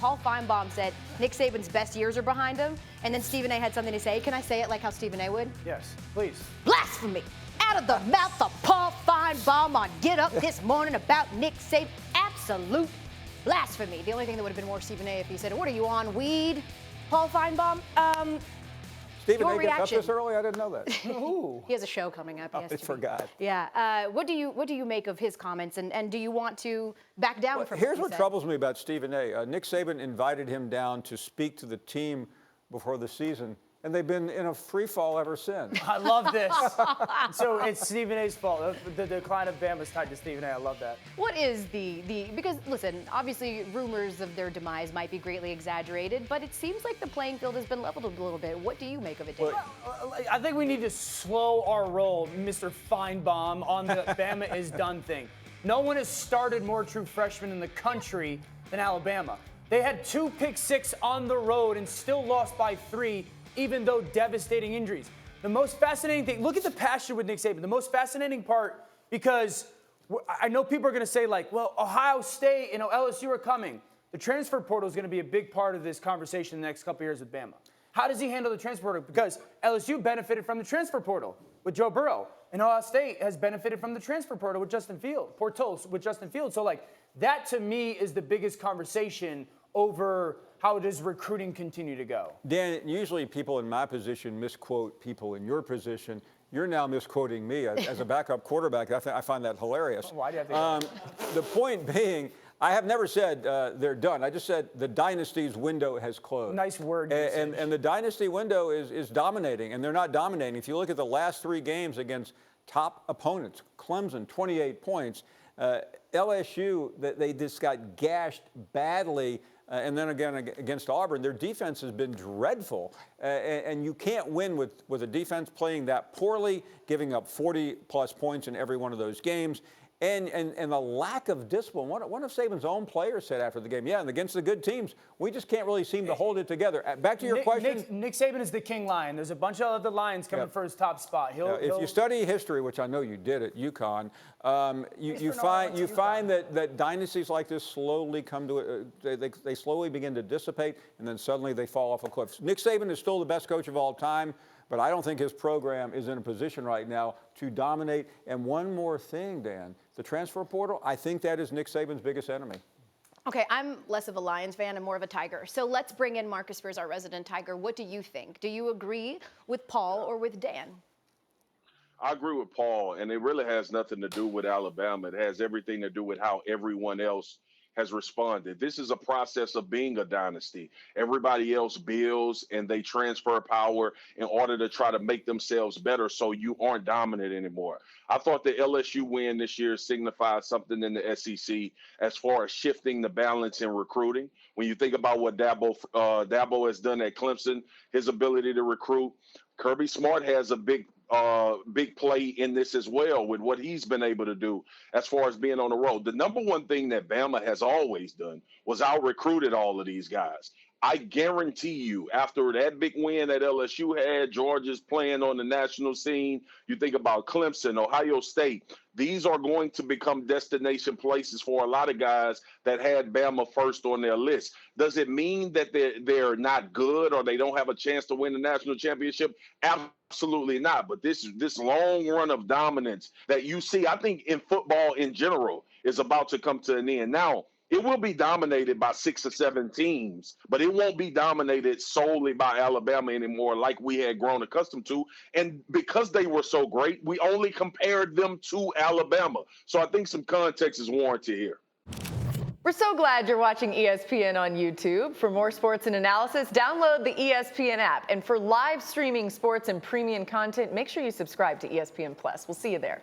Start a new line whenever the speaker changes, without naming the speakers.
Paul Finebaum said Nick Saban's best years are behind him, and then Stephen A. had something to say. Can I say it like how Stephen A. would?
Yes, please.
Blasphemy! Out of the mouth of Paul Finebaum on Get Up this morning about Nick Saban. Absolute blasphemy. The only thing that would have been more Stephen A. if he said, "What are you on, weed?" Paul Finebaum.
Stephen
Your
A. gets up
reaction.
this early? I didn't know that. Ooh.
He has a show coming up.
I forgot.
Yeah. What do you make of his comments, and do you want to back down from?
Here's what troubles me about Stephen A. Nick Saban invited him down to speak to the team before the season, and they've been in a free fall ever since.
I love this. So it's Stephen A.'s fault. The decline of Bama is tied to Stephen A. I love that.
What is because listen, obviously rumors of their demise might be greatly exaggerated, but it seems like the playing field has been leveled a little bit. What do you make of it, Dave?
I think we need to slow our roll, Mr. Finebaum, on the Bama is done thing. No one has started more true freshmen in the country than Alabama. They had 2 pick-6 on the road and still lost by 3, even though devastating injuries. The most fascinating thing, look at the passion with Nick Saban. The most fascinating part, because I know people are going to say, like, well, Ohio State, LSU are coming. The transfer portal is going to be a big part of this conversation in the next couple of years with Bama. How does he handle the transfer portal? Because LSU benefited from the transfer portal with Joe Burrow, and Ohio State has benefited from the transfer portal with Justin Fields. So, like, that to me is the biggest conversation over how does recruiting continue to go.
Dan, usually people in my position misquote people in your position. You're now misquoting me as a backup quarterback. I find that hilarious.
Why do you have to
The point being, I have never said they're done. I just said the dynasty's window has closed.
Nice word.
And the dynasty window is dominating, and they're not dominating. If you look at the last 3 games against top opponents, Clemson, 28 points. LSU, they just got gashed badly. And then again against Auburn, their defense has been dreadful. And you can't win with a defense playing that poorly, giving up 40-plus points in every one of those games. And the lack of discipline. One of Saban's own players said after the game, yeah, and against the good teams, we just can't really seem to hold it together. Back to your question.
Nick Saban is the king lion. There's a bunch of other lions coming for his top spot.
If you study history, which I know you did at UConn, you find that dynasties like this slowly come to they slowly begin to dissipate, and then suddenly they fall off a cliff. Nick Saban is still the best coach of all time, but I don't think his program is in a position right now to dominate. And one more thing, Dan, the transfer portal, I think that is Nick Saban's biggest enemy.
Okay, I'm less of a Lions fan and more of a Tiger. So let's bring in Marcus Spears, our resident Tiger. What do you think? Do you agree with Paul or with Dan?
I agree with Paul, and it really has nothing to do with Alabama. It has everything to do with how everyone else has responded. This is a process of being a dynasty. Everybody else builds and they transfer power in order to try to make themselves better so you aren't dominant anymore. I thought the LSU win this year signified something in the SEC as far as shifting the balance in recruiting. When you think about what Dabo has done at Clemson, his ability to recruit, Kirby Smart has a big play in this as well with what he's been able to do as far as being on the road. The number one thing that Bama has always done was out-recruited all of these guys. I guarantee you, after that big win that LSU had, Georgia's playing on the national scene, you think about Clemson, Ohio State, these are going to become destination places for a lot of guys that had Bama first on their list. Does it mean that they're not good or they don't have a chance to win the national championship? Absolutely not. But this long run of dominance that you see, I think in football in general, is about to come to an end. Now, it will be dominated by 6 or 7 teams, but it won't be dominated solely by Alabama anymore like we had grown accustomed to. And because they were so great, we only compared them to Alabama. So I think some context is warranted here.
We're so glad you're watching ESPN on YouTube. For more sports and analysis, download the ESPN app. And for live streaming sports and premium content, make sure you subscribe to ESPN Plus. We'll see you there.